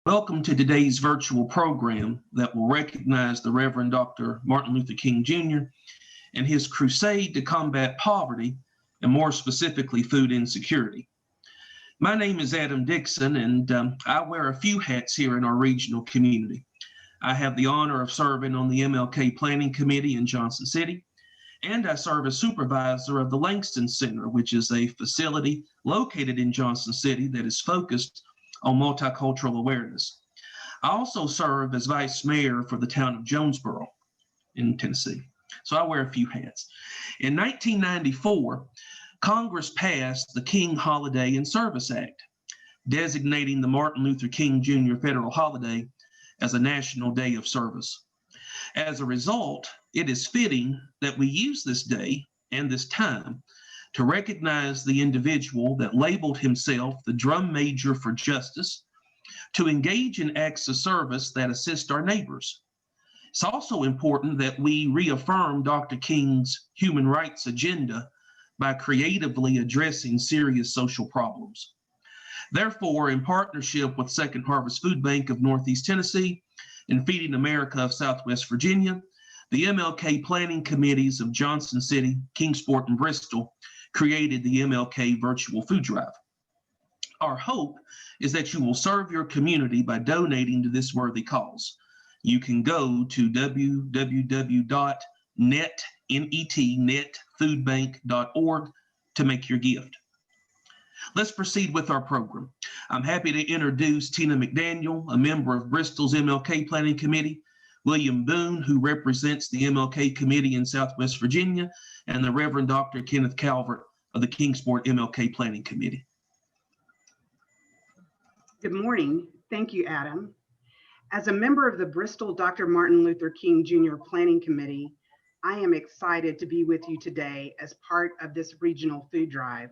Welcome to today's virtual program that will recognize the Reverend Dr. Martin Luther King Jr. and his crusade to combat poverty, and more specifically, food insecurity. My name is Adam Dixon, and I wear a few hats here in our regional community. I have the honor of serving on the MLK Planning Committee in Johnson City, and I serve as supervisor of the Langston Center, which is a facility located in Johnson City that is focused on multicultural awareness. I also serve as vice mayor for the town of Jonesboro in Tennessee. So I wear a few hats. In 1994, Congress passed the King Holiday and Service Act, designating the Martin Luther King Jr. federal holiday as a national day of service. As a result, it is fitting that we use this day and this time to recognize the individual that labeled himself the drum major for justice, to engage in acts of service that assist our neighbors. It's also important that we reaffirm Dr. King's human rights agenda by creatively addressing serious social problems. Therefore, in partnership with Second Harvest Food Bank of Northeast Tennessee and Feeding America of Southwest Virginia, the MLK Planning Committees of Johnson City, Kingsport, and Bristol created the MLK Virtual Food Drive. Our hope is that you will serve your community by donating to this worthy cause. You can go to www.netfoodbank.org to make your gift. Let's proceed with our program. I'm happy to introduce Tina McDaniel, a member of Bristol's MLK Planning Committee, William Boone, who represents the MLK Committee in Southwest Virginia, and the Reverend Dr. Kenneth Calvert of the Kingsport MLK Planning Committee. Good morning. Thank you, Adam. As a member of the Bristol Dr. Martin Luther King Jr. Planning Committee, I am excited to be with you today as part of this regional food drive.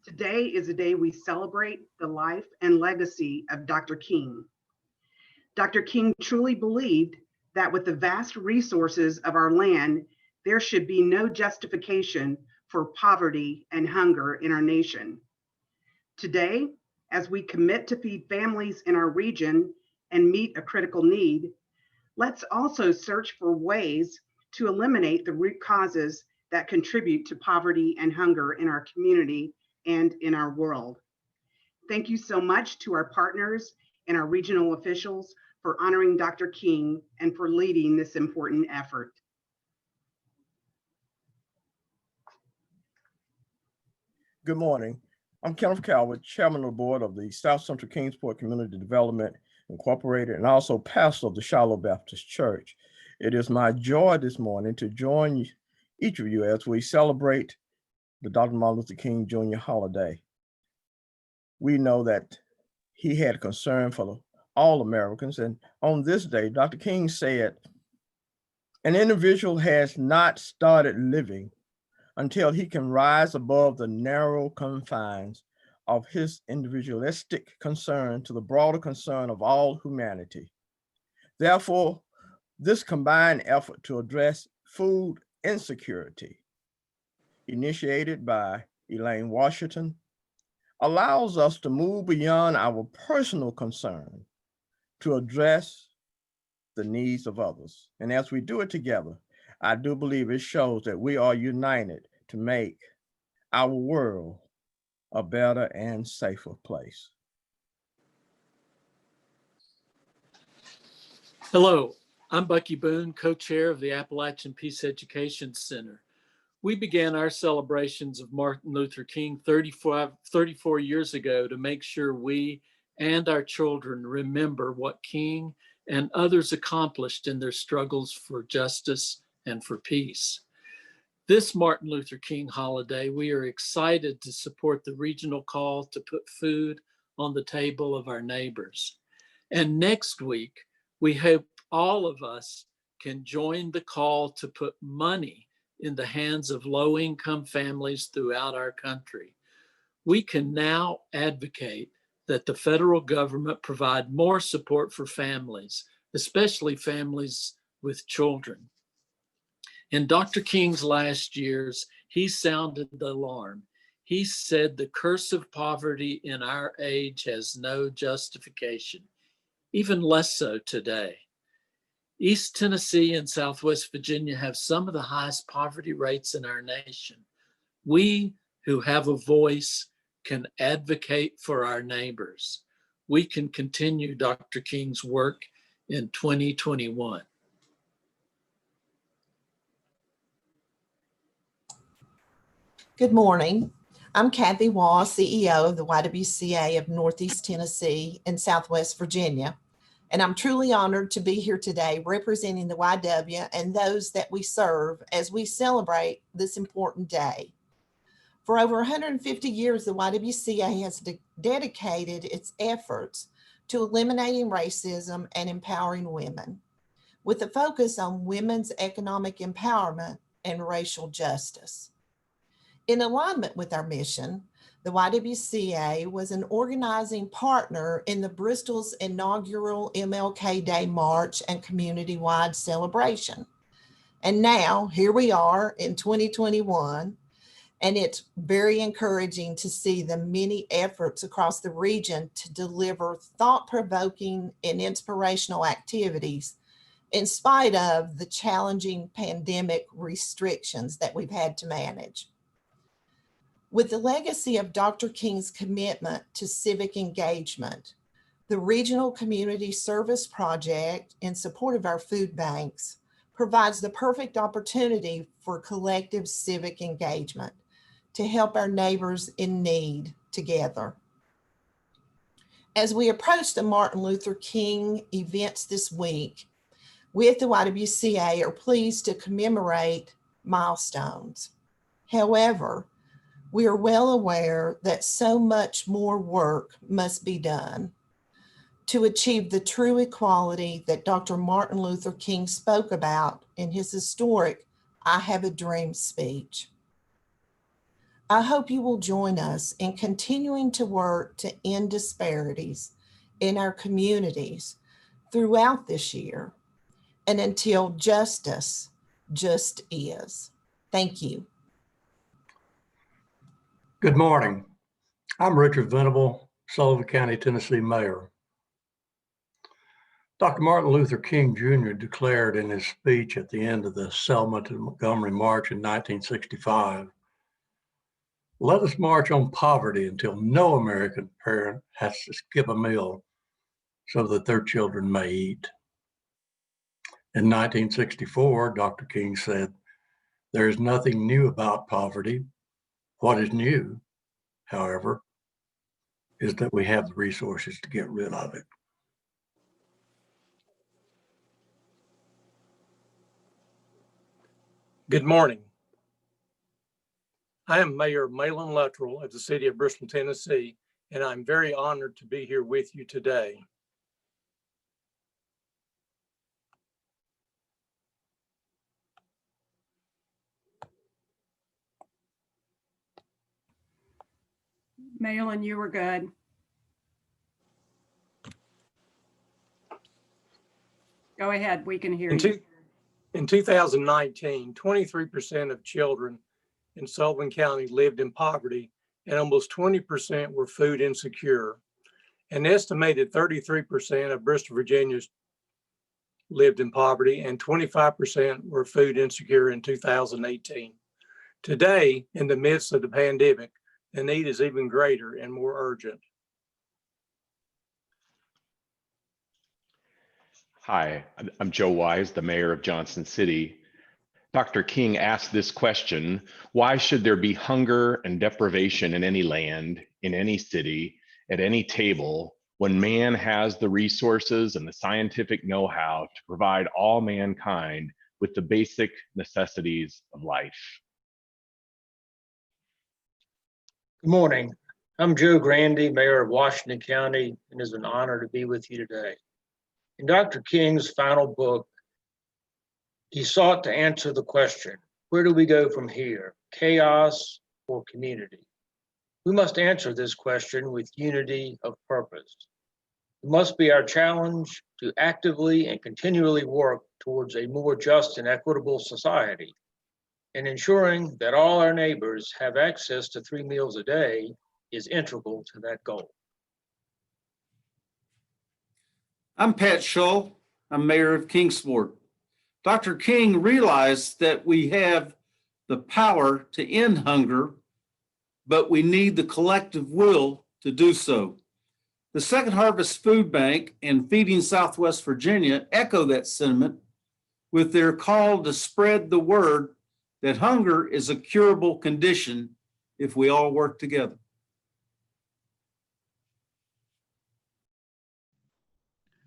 Today is a day we celebrate the life and legacy of Dr. King. Dr. King truly believed that with the vast resources of our land, there should be no justification for poverty and hunger in our nation. Today, as we commit to feed families in our region and meet a critical need, let's also search for ways to eliminate the root causes that contribute to poverty and hunger in our community and in our world. Thank you so much to our partners and our regional officials for honoring Dr. King and for leading this important effort. Good morning. I'm Kenneth Calvert, Chairman of the Board of the South Central Kingsport Community Development Incorporated, and also pastor of the Shiloh Baptist Church. It is my joy this morning to join each of you as we celebrate the Dr. Martin Luther King Jr. holiday. We know that he had concern for all Americans, and on this day, Dr. King said, "An individual has not started living until he can rise above the narrow confines of his individualistic concern to the broader concern of all humanity. Therefore, this combined effort to address food insecurity, initiated by Elaine Washington, allows us to move beyond our personal concern to address the needs of others. And as we do it together, I do believe it shows that we are united to make our world a better and safer place." Hello, I'm Bucky Boone, co-chair of the Appalachian Peace Education Center. We began our celebrations of Martin Luther King 34 years ago to make sure we and our children remember what King and others accomplished in their struggles for justice and for peace. This Martin Luther King holiday, we are excited to support the regional call to put food on the table of our neighbors. And next week, we hope all of us can join the call to put money in the hands of low-income families throughout our country. We can now advocate that the federal government provide more support for families, especially families with children. In Dr. King's last years, he sounded the alarm. He said the curse of poverty in our age has no justification. even less so today. East Tennessee and Southwest Virginia have some of the highest poverty rates in our nation. We who have a voice can advocate for our neighbors. We can continue Dr. King's work in 2021. Good morning. I'm Kathy Waugh, CEO of the YWCA of Northeast Tennessee and Southwest Virginia, and I'm truly honored to be here today representing the YW and those that we serve as we celebrate this important day. For over 150 years, the YWCA has dedicated its efforts to eliminating racism and empowering women, with a focus on women's economic empowerment and racial justice. In alignment with our mission, the YWCA was an organizing partner in the Bristol's inaugural MLK Day March and community-wide celebration. And now here we are in 2021, and it's very encouraging to see the many efforts across the region to deliver thought-provoking and inspirational activities in spite of the challenging pandemic restrictions that we've had to manage. With the legacy of Dr. King's commitment to civic engagement, the Regional Community Service Project, in support of our food banks, provides the perfect opportunity for collective civic engagement to help our neighbors in need together. As we approach the Martin Luther King events this week, we at the YWCA are pleased to commemorate milestones. However, we are well aware that so much more work must be done to achieve the true equality that Dr. Martin Luther King spoke about in his historic "I Have a Dream" speech. I hope you will join us in continuing to work to end disparities in our communities throughout this year and until justice just is. Thank you. Good morning. I'm Richard Venable, Sullivan County, Tennessee Mayor. Dr. Martin Luther King Jr. declared in his speech at the end of the Selma to Montgomery March in 1965, "Let us march on poverty until no American parent has to skip a meal so that their children may eat." In 1964, Dr. King said, "There is nothing new about poverty. What is new, however, is that we have the resources to get rid of it." Good morning. I am Mayor Maynard Luttrell of the city of Bristol, Tennessee, and I'm very honored to be here with you today. Malin, you were good. Go ahead, we can hear you. In 2019, 23% of children in Sullivan County lived in poverty, and almost 20% were food insecure. An estimated 33% of Bristol, Virginia lived in poverty, and 25% were food insecure in 2018. Today, in the midst of the pandemic, the need is even greater and more urgent. Hi, I'm Joe Wise, the mayor of Johnson City. Dr. King asked this question: why should there be hunger and deprivation in any land, in any city, at any table, when man has the resources and the scientific know-how to provide all mankind with the basic necessities of life? Good morning. I'm Joe Grandy, Mayor of Washington County, and it's an honor to be with you today. In Dr. King's final book, he sought to answer the question, where do we go from here, chaos or community? We must answer this question with unity of purpose. It must be our challenge to actively and continually work towards a more just and equitable society, and ensuring that all our neighbors have access to 3 meals a day is integral to that goal. I'm Pat Shull. I'm mayor of Kingsport. Dr. King realized that we have the power to end hunger, but we need the collective will to do so. The Second Harvest Food Bank and Feeding Southwest Virginia echo that sentiment with their call to spread the word that hunger is a curable condition if we all work together.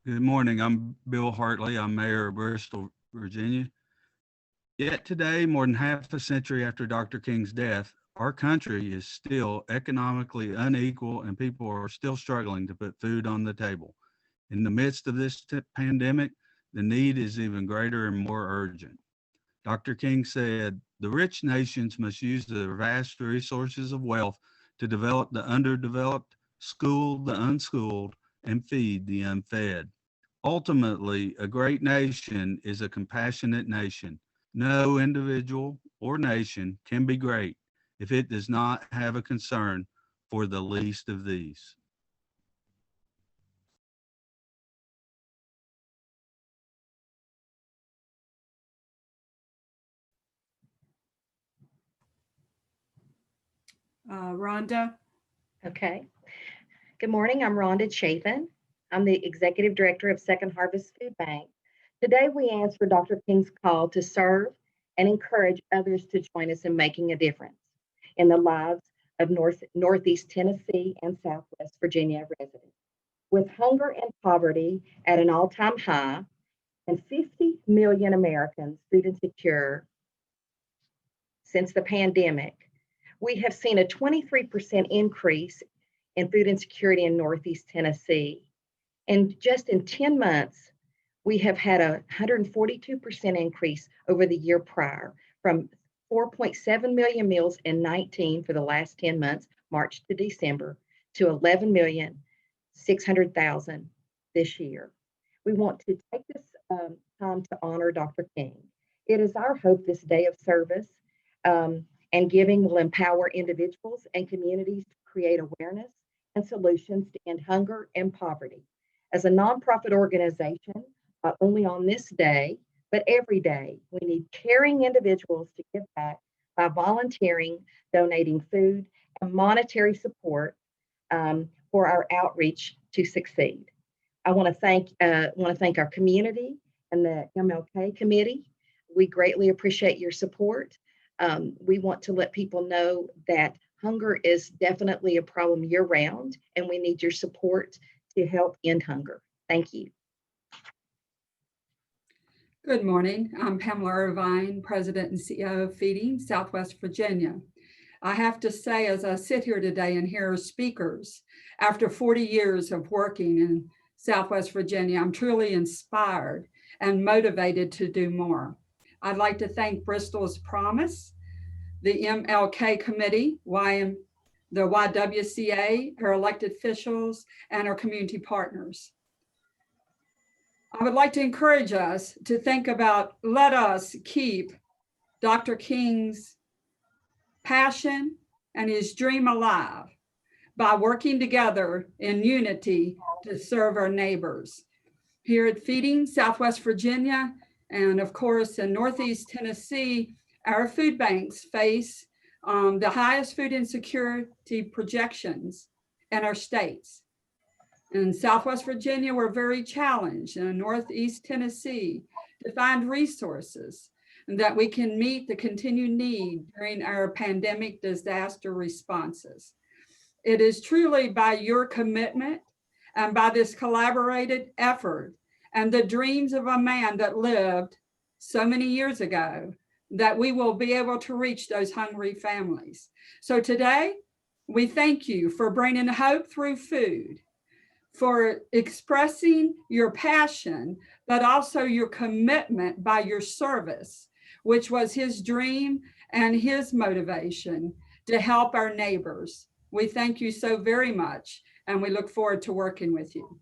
Good morning. I'm Bill Hartley. I'm mayor of Bristol, Virginia. Yet today, more than half a century after Dr. King's death, our country is still economically unequal and people are still struggling to put food on the table. In the midst of this pandemic, the need is even greater and more urgent. Dr. King said, "The rich nations must use their vast resources of wealth to develop the underdeveloped, school the unschooled, and feed the unfed." Ultimately, a great nation is a compassionate nation. No individual or nation can be great if it does not have a concern for the least of these. Rhonda? Okay. Good morning. I'm Rhonda Chapin. I'm the Executive Director of Second Harvest Food Bank. Today, we answer Dr. King's call to serve and encourage others to join us in making a difference in the lives of Northeast Tennessee and Southwest Virginia residents. With hunger and poverty at an all-time high and 50 million Americans food insecure since the pandemic, we have seen a 23% increase in food insecurity in Northeast Tennessee. And just in 10 months, we have had a 142% increase over the year prior, from 4.7 million meals in 19 for the last 10 months, March to December, to 11,600,000 this year. We want to take this time to honor Dr. King. It is our hope this day of service and giving will empower individuals and communities to create awareness and solutions to end hunger and poverty. As a nonprofit organization, not only on this day, but every day, we need caring individuals to give back by volunteering, donating food, and monetary support for our outreach to succeed. I want to thank our community and the MLK committee. We greatly appreciate your support. We want to let people know that hunger is definitely a problem year-round, and we need your support to help end hunger. Thank you. Good morning. I'm Pamela Irvine, President and CEO of Feeding Southwest Virginia. I have to say, as I sit here today and hear speakers, after 40 years of working in Southwest Virginia, I'm truly inspired and motivated to do more. I'd like to thank Bristol's Promise, the MLK Committee, the YWCA, our elected officials, and our community partners. I would like to encourage us to think about, let us keep Dr. King's passion and his dream alive by working together in unity to serve our neighbors. Here at Feeding Southwest Virginia, and of course in Northeast Tennessee, our food banks face the highest food insecurity projections in our states. In Southwest Virginia, we're very challenged, in Northeast Tennessee, to find resources that we can meet the continued need during our pandemic disaster responses. It is truly by your commitment and by this collaborated effort and the dreams of a man that lived so many years ago that we will be able to reach those hungry families. So today, we thank you for bringing hope through food, for expressing your passion, but also your commitment by your service, which was his dream and his motivation to help our neighbors. We thank you so very much, and we look forward to working with you.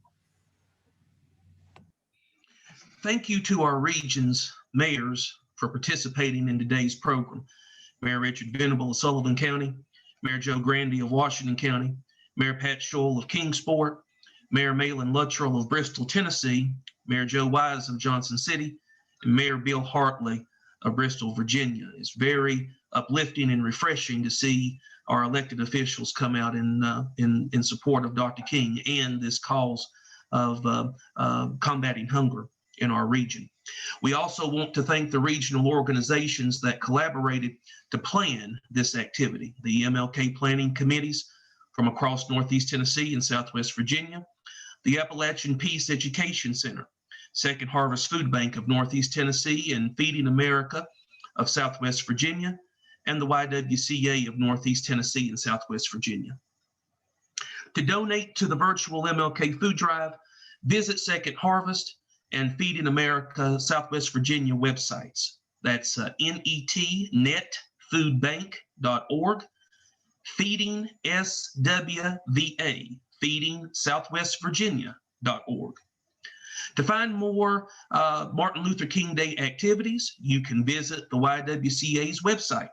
Thank you to our region's mayors for participating in today's program. Mayor Richard Venable of Sullivan County, Mayor Joe Grandy of Washington County, Mayor Pat Shull of Kingsport, Mayor Maynard Luttrell of Bristol, Tennessee, Mayor Joe Wise of Johnson City, and Mayor Bill Hartley of Bristol, Virginia. It's very uplifting and refreshing to see our elected officials come out in support of Dr. King and this cause of combating hunger in our region. We also want to thank the regional organizations that collaborated to plan this activity, the MLK planning committees from across Northeast Tennessee and Southwest Virginia, the Appalachian Peace Education Center, Second Harvest Food Bank of Northeast Tennessee and Feeding America of Southwest Virginia, and the YWCA of Northeast Tennessee and Southwest Virginia. To donate to the virtual MLK food drive, visit Second Harvest and Feeding America Southwest Virginia websites. That's netfoodbank.org, Feeding SWVA, Feeding Southwestvirginia.org. To find more Martin Luther King Day activities, you can visit the YWCA's website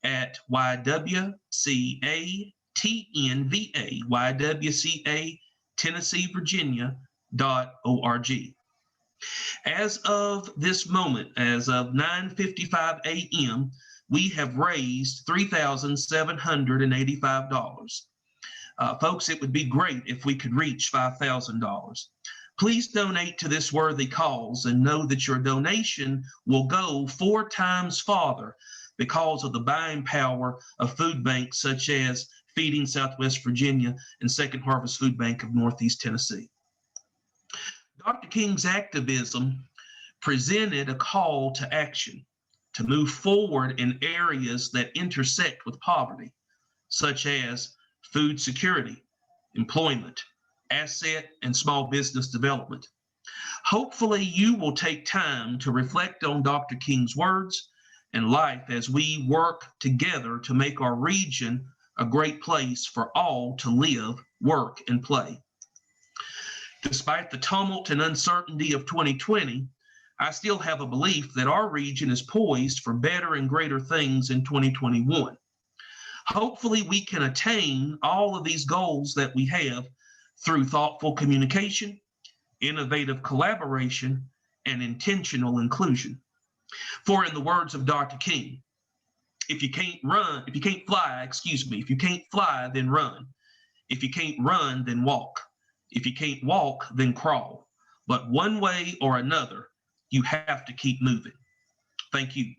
at YWCA TNVA, YWCA Tennessee Virginia.org. As of this moment, as of 9:55 a.m., we have raised $3,785. Folks, it would be great if we could reach $5,000. Please donate to this worthy cause and know that your donation will go 4 times farther because of the buying power of food banks such as Feeding Southwest Virginia and Second Harvest Food Bank of Northeast Tennessee. Dr. King's activism presented a call to action to move forward in areas that intersect with poverty, such as food security, employment, asset and small business development. Hopefully, you will take time to reflect on Dr. King's words and life as we work together to make our region a great place for all to live, work, and play. Despite the tumult and uncertainty of 2020, I still have a belief that our region is poised for better and greater things in 2021. Hopefully, we can attain all of these goals that we have through thoughtful communication, innovative collaboration, and intentional inclusion. For in the words of Dr. King, if you can't fly, then run. If you can't run, then walk. If you can't walk, then crawl. But one way or another, you have to keep moving. Thank you.